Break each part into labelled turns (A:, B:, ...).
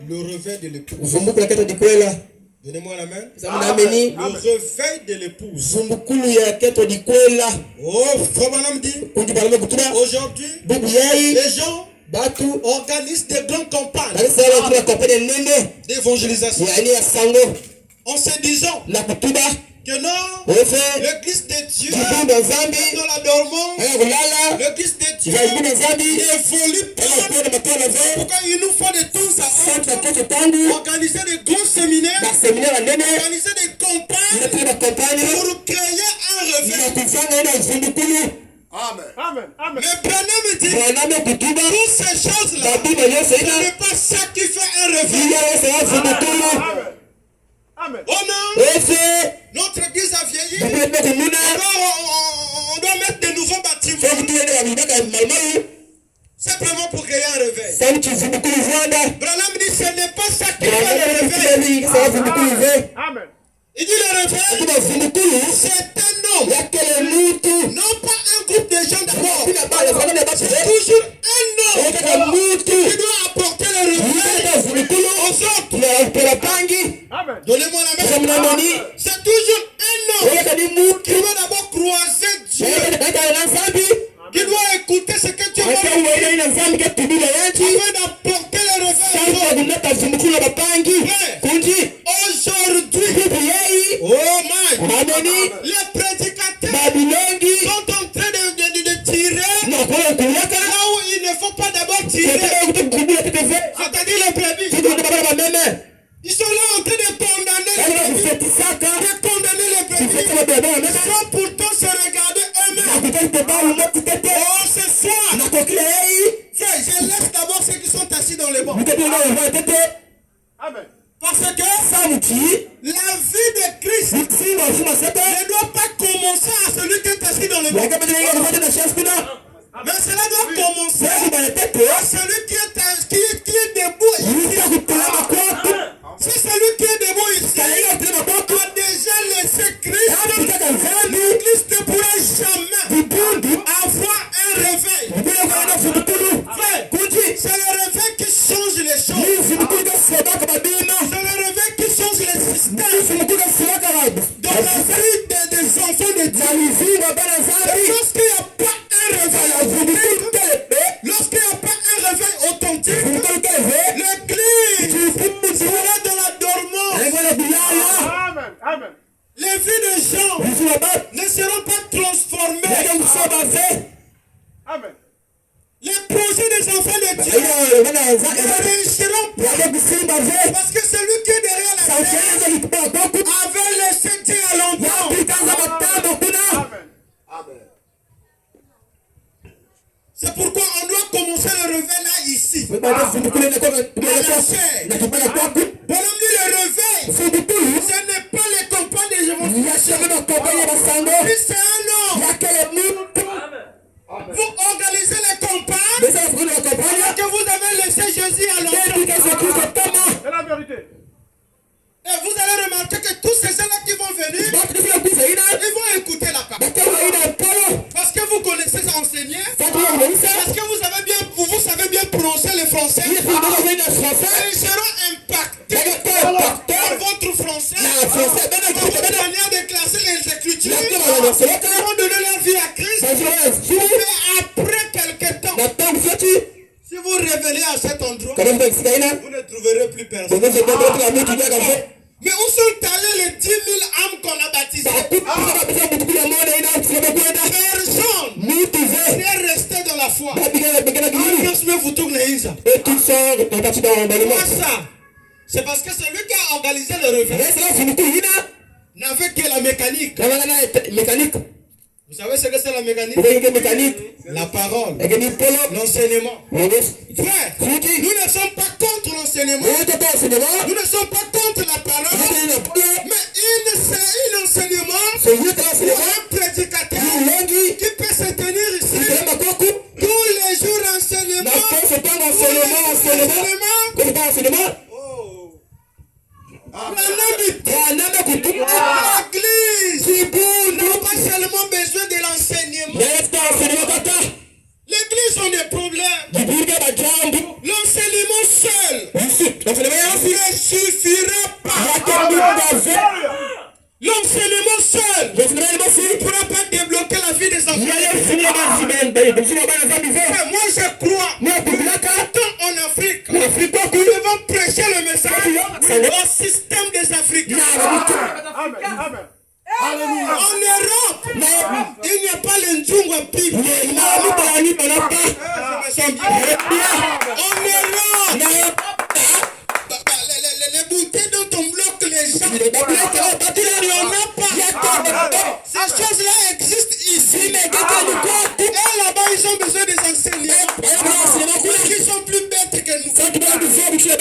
A: Le réveil de l'épouse.
B: Zumbuku la keto dikwela.
A: Donnez-moi la main.
B: Zamunameni.
A: Le réveil de l'épouse.
B: Zumbukulu ya keto dikwela.
A: Oh, frère Madame dit.
B: Kundi balame kutuba.
A: Aujourd'hui,
B: Bubu yai.
A: les gens
B: Batu
A: organisent des grandes campagnes
B: d'évangélisation
A: en se disant que non, l'église de Dieu dans la dormance, l'église de Dieu n'évolue pas. Pourquoi il nous faut de temps à autre organiser des grands séminaires, organiser des campagnes pour créer un réveil. Amen. Mais Branham dit toutes ces choses-là, ce n'est pas ça qui fait un réveil. Amen. Oh non, notre église a vieilli. Alors on doit mettre de nouveaux bâtiments simplement pour créer un réveil. Branham dit ce n'est pas ça qui fait le réveil. Amen. Il dit le réveil, c'est un homme, non pas un groupe de gens d'abord. C'est toujours un homme qui doit apporter le réveil aux autres. Donnez-moi la main. C'est toujours un homme qui doit d'abord croiser Dieu, qui doit écouter ce que Dieu va lui dire afin d'apporter le réveil. Aujourd'hui, oh my, les prédicateurs sont en train de tirer là où il ne faut pas d'abord tirer, c'est-à-dire les brebis. Ils sont là en train de condamner les brebis, sans pourtant se regarder eux-mêmes. Oh, c'est ça. Je laisse d'abord ceux qui sont assis dans les bancs. Amen. Parce que la vie de Christ ne doit pas commencer à celui qui est assis dans le banc. Mais cela doit commencer à celui qui est debout ici. Si celui qui est debout ici a déjà laissé Christ, l'Église ne pourra jamais avoir un réveil. C'est le réveil qui change les choses. C'est le réveil qui change les systèmes dans la vie des enfants de Dieu. Lorsqu'il n'y a pas un réveil authentique, l'église sera dans la dormance. Amen. Les vies des gens ne seront pas transformées. Amen. Les projets des enfants de Dieu ne réussiront pas. Parce que celui qui est derrière la terre avait laissé Dieu à longtemps. Amen. C'est pourquoi on doit commencer le réveil là ici. Bonhomme dit le réveil, ce n'est pas les campagnes des évangélisations. C'est un homme. Vous organisez les campagnes alors que vous avez laissé Jésus à longtemps. C'est la vérité. Et vous allez remarquer que tous ces gens-là qui vont venir, ils vont écouter la parole. Parce que vous connaissez enseigner, parce que vous savez bien prononcer le français. Et ils seront impactés par votre français, votre manière de classer les écritures. Ils vont donner leur vie à Christ. Et après quelque temps, si vous révélez à cet endroit, vous ne trouverez plus personne. Mais où sont allées les 10 000 âmes qu'on a baptisées? Personne n'est resté dans la foi. Et tout sort dans ça. C'est parce que celui qui a organisé le réveil n'avait que la mécanique. Vous savez ce que c'est la mécanique? La parole, l'enseignement. Frère, nous ne sommes pas contre l'enseignement. Nous ne sommes pas contre la parole. Mais un enseignement pour un prédicateur qui peut se tenir ici tous les jours enseignement. L'église n'a pas seulement besoin de l'enseignement. L'église a des problèmes. L'enseignement seul suffira pas. L'enseignement seul ne pourra pas débloquer la vie des enfants. Moi je crois que en Afrique, nous devons prêcher le message au système des Africains. En Europe, il n'y a pas le Ndjungu à pipe. En Europe, les bouteilles dont on bloque les gens, il n'y en a pas. Ces choses-là existent ici. Et là-bas, ils ont besoin des enseignants qui sont plus bêtes que nous. Et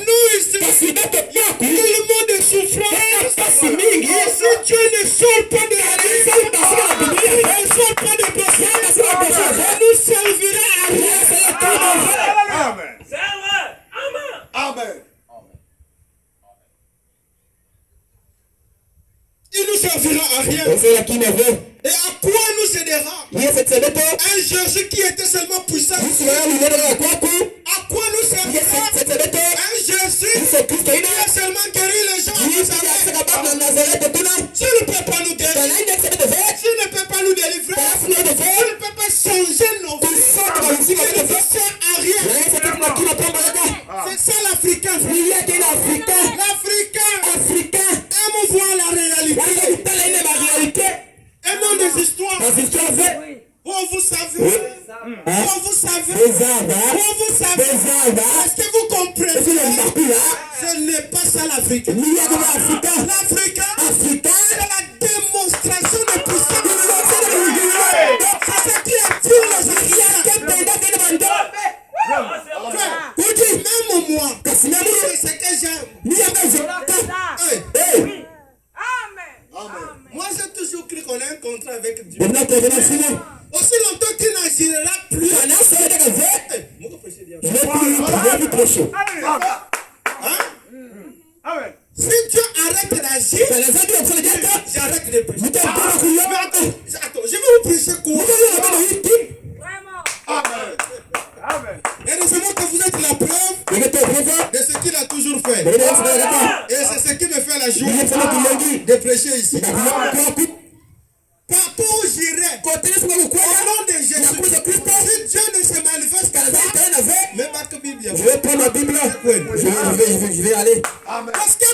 A: nous ici, tellement de souffrance. Et si Dieu ne sort pas de la vie, ne sort pas de personne, ça nous servira à rien. Amen. Il nous servira à rien. Et à quoi nous aidera? Un Jésus qui était seulement puissant. À quoi nous servira? Un Jésus qui a seulement guéri les gens à Nazareth. S'il ne peut pas nous guérir, s'il ne peut pas nous délivrer, s'il ne peut pas changer nos vies, il ne sert à rien. C'est ça l'Africain. L'Africain aime voir la réalité. Et non des histoires. Oh, vous savez. Est-ce que vous comprenez? Ce n'est pas ça l'Afrique. L'Afrique, c'est la démonstration de puissance. C'est ce qui attire les Africains. Même moi, c'est ce que j'aime. Moi, j'ai toujours cru qu'on a un contrat avec Dieu. Aussi longtemps qu'il n'agira plus. Si Dieu arrête d'agir, j'arrête de prêcher. Attends, je vais vous prêcher quoi? Amen. Et laissez-moi que vous êtes la preuve de ce qu'il a toujours fait. Et c'est ce qui me fait la joie de prêcher ici. Partout où j'irai, au nom de Jésus, si Dieu ne se manifeste pas, même pas que Bible.
B: Je vais prendre ma Bible. Je vais aller.
A: Parce que